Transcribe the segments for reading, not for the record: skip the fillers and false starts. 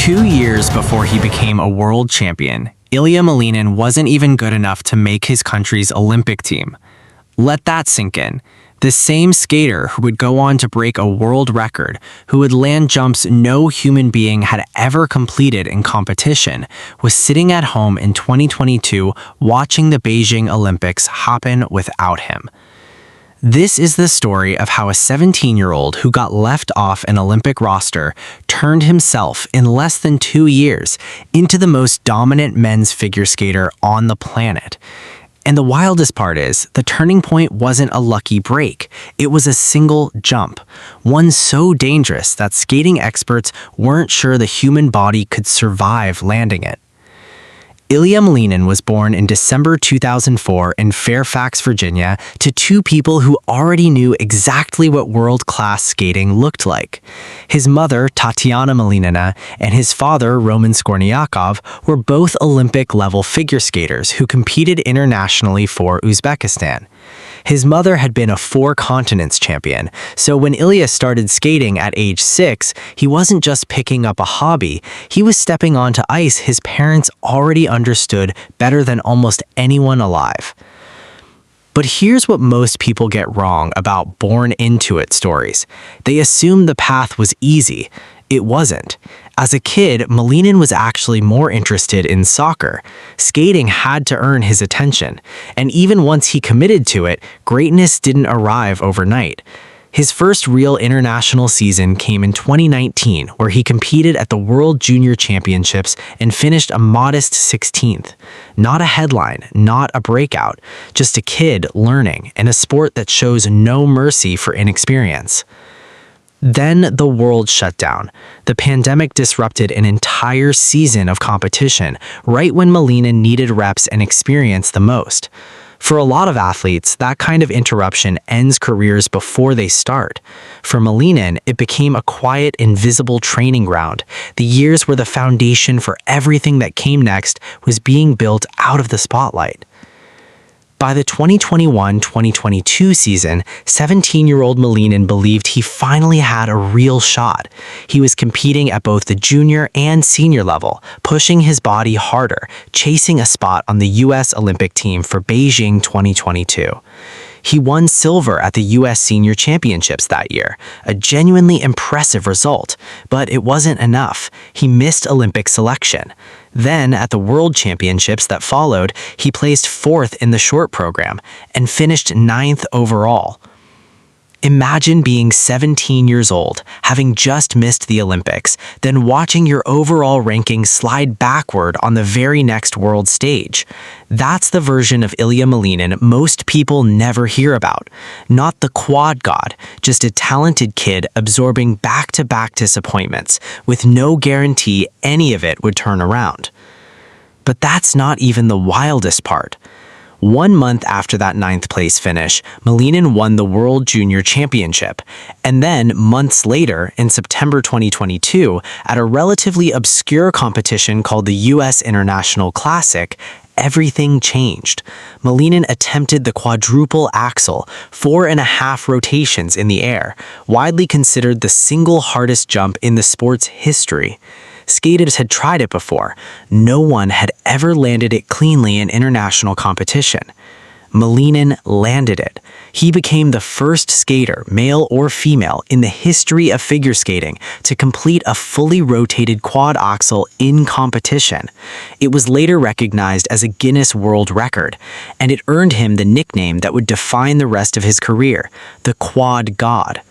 2 years before he became a world champion, Ilia Malinin wasn't even good enough to make his country's Olympic team. Let that sink in. The same skater who would go on to break a world record, who would land jumps no human being had ever completed in competition, was sitting at home in 2022 watching the Beijing Olympics happen without him. This is the story of how a 17-year-old who got left off an Olympic roster turned himself in less than 2 years into the most dominant men's figure skater on the planet. And the wildest part is, the turning point wasn't a lucky break. It was a single jump, one so dangerous that skating experts weren't sure the human body could survive landing it. Ilia Malinin was born in December 2004 in Fairfax, Virginia, to two people who already knew exactly what world-class skating looked like. His mother, Tatiana Malinina, and his father, Roman Skorniakov, were both Olympic-level figure skaters who competed internationally for Uzbekistan. His mother had been a 4 continents champion, so when Ilia started skating at age 6, he wasn't just picking up a hobby, he was stepping onto ice his parents already understood better than almost anyone alive. But here's what most people get wrong about born into it stories. They assume the path was easy. It wasn't. As a kid, Malinin was actually more interested in soccer. Skating had to earn his attention, and even once he committed to it, greatness didn't arrive overnight. His first real international season came in 2019, where he competed at the World Junior Championships and finished a modest 16th. Not a headline, not a breakout, just a kid learning in a sport that shows no mercy for inexperience. Then the world shut down. The pandemic disrupted an entire season of competition, right when Malinin needed reps and experience the most. For a lot of athletes, that kind of interruption ends careers before they start. For Malinin, it became a quiet, invisible training ground. The years where the foundation for everything that came next was being built out of the spotlight. By the 2021-2022 season, 17-year-old Malinin believed he finally had a real shot. He was competing at both the junior and senior level, pushing his body harder, chasing a spot on the U.S. Olympic team for Beijing 2022. He won silver at the U.S. Senior Championships that year, a genuinely impressive result, but it wasn't enough. He missed Olympic selection. Then, at the World Championships that followed, he placed 4th in the short program and finished 9th overall. Imagine being 17 years old, having just missed the Olympics, then watching your overall ranking slide backward on the very next world stage. That's the version of Ilia Malinin most people never hear about. Not the quad god, just a talented kid absorbing back-to-back disappointments, with no guarantee any of it would turn around. But that's not even the wildest part. 1 month after that 9th place finish, Malinin won the World Junior Championship, and then months later, in September 2022, at a relatively obscure competition called the U.S. International Classic, everything changed. Malinin attempted the quadruple Axel, 4.5 rotations in the air, widely considered the single hardest jump in the sport's history. Skaters had tried it before. No one had ever landed it cleanly in international competition. Malinin landed it. He became the first skater, male or female, in the history of figure skating to complete a fully rotated quad axel in competition. It was later recognized as a Guinness World Record, and it earned him the nickname that would define the rest of his career, the Quad God.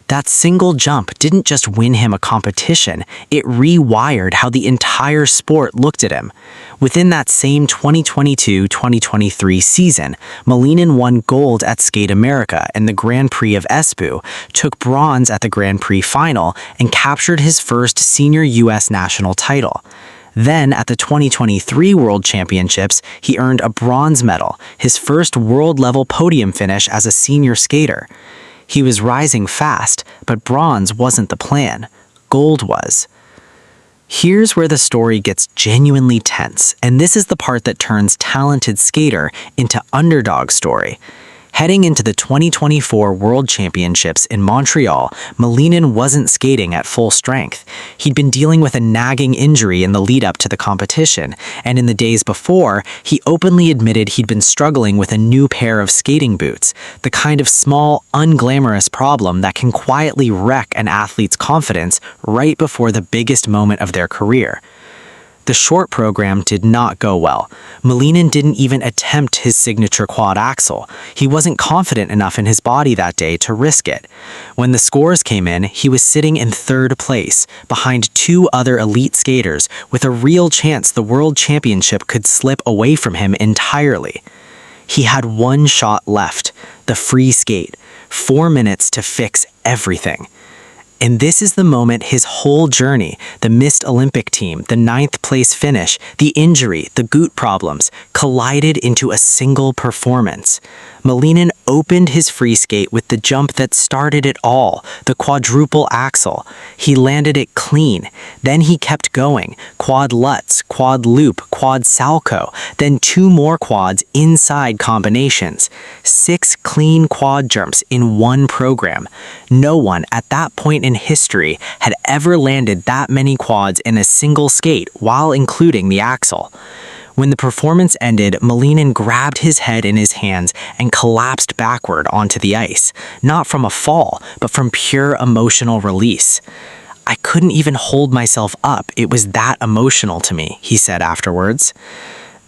That single jump didn't just win him a competition, it rewired how the entire sport looked at him. Within that same 2022-2023 season, Malinin won gold at Skate America and the Grand Prix of Espoo, took bronze at the Grand Prix final, and captured his first senior U.S. national title. Then, at the 2023 World Championships, he earned a bronze medal, his first world-level podium finish as a senior skater. He was rising fast, but bronze wasn't the plan. Gold was. Here's where the story gets genuinely tense, and this is the part that turns talented skater into underdog story. Heading into the 2024 World Championships in Montreal, Malinin wasn't skating at full strength. He'd been dealing with a nagging injury in the lead-up to the competition, and in the days before, he openly admitted he'd been struggling with a new pair of skating boots, the kind of small, unglamorous problem that can quietly wreck an athlete's confidence right before the biggest moment of their career. The short program did not go well. Malinin didn't even attempt his signature quad axel. He wasn't confident enough in his body that day to risk it. When the scores came in, he was sitting in third place, behind two other elite skaters, with a real chance the World Championship could slip away from him entirely. He had one shot left, the free skate, 4 minutes to fix everything. And this is the moment his whole journey, the missed Olympic team, the 9th place finish, the injury, the glute problems, collided into a single performance. Malinin opened his free skate with the jump that started it all, the quadruple axel. He landed it clean. Then he kept going. Quad lutz, quad loop, quad salcho, then 2 more quads inside combinations. 6 clean quad jumps in one program. No one at that point in history had ever landed that many quads in a single skate while including the axel. When the performance ended, Malinin grabbed his head in his hands and collapsed backward onto the ice, not from a fall, but from pure emotional release. "I couldn't even hold myself up. It was that emotional to me," he said afterwards.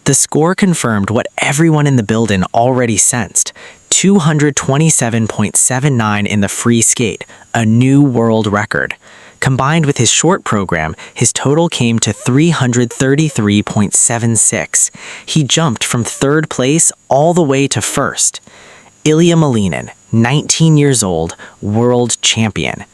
The score confirmed what everyone in the building already sensed: 227.79 in the free skate, a new world record. Combined with his short program, his total came to 333.76. He jumped from third place all the way to first. Ilia Malinin, 19 years old, world champion.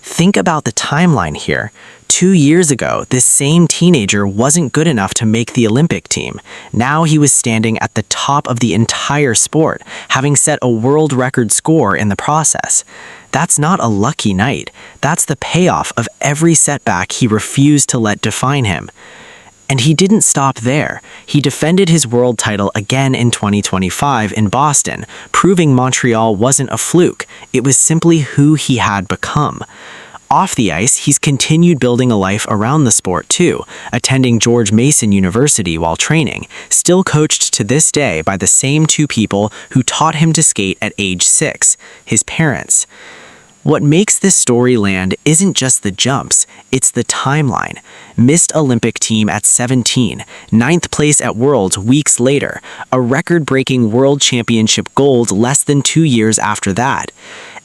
Think about the timeline here. 2 years ago, this same teenager wasn't good enough to make the Olympic team. Now he was standing at the top of the entire sport, having set a world record score in the process. That's not a lucky night. That's the payoff of every setback he refused to let define him. And he didn't stop there. He defended his world title again in 2025 in Boston, proving Montreal wasn't a fluke. It was simply who he had become. Off the ice, he's continued building a life around the sport too, attending George Mason University while training, still coached to this day by the same 2 people who taught him to skate at age 6, his parents. What makes this story land isn't just the jumps, it's the timeline. Missed Olympic team at 17, 9th place at Worlds weeks later, a record-breaking World Championship gold less than 2 years after that.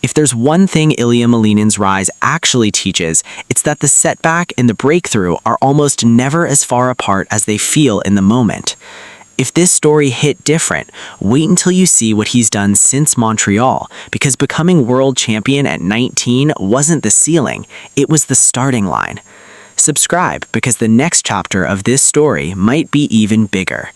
If there's one thing Ilia Malinin's rise actually teaches, it's that the setback and the breakthrough are almost never as far apart as they feel in the moment. If this story hit different, wait until you see what he's done since Montreal, because becoming world champion at 19 wasn't the ceiling, it was the starting line. Subscribe, because the next chapter of this story might be even bigger.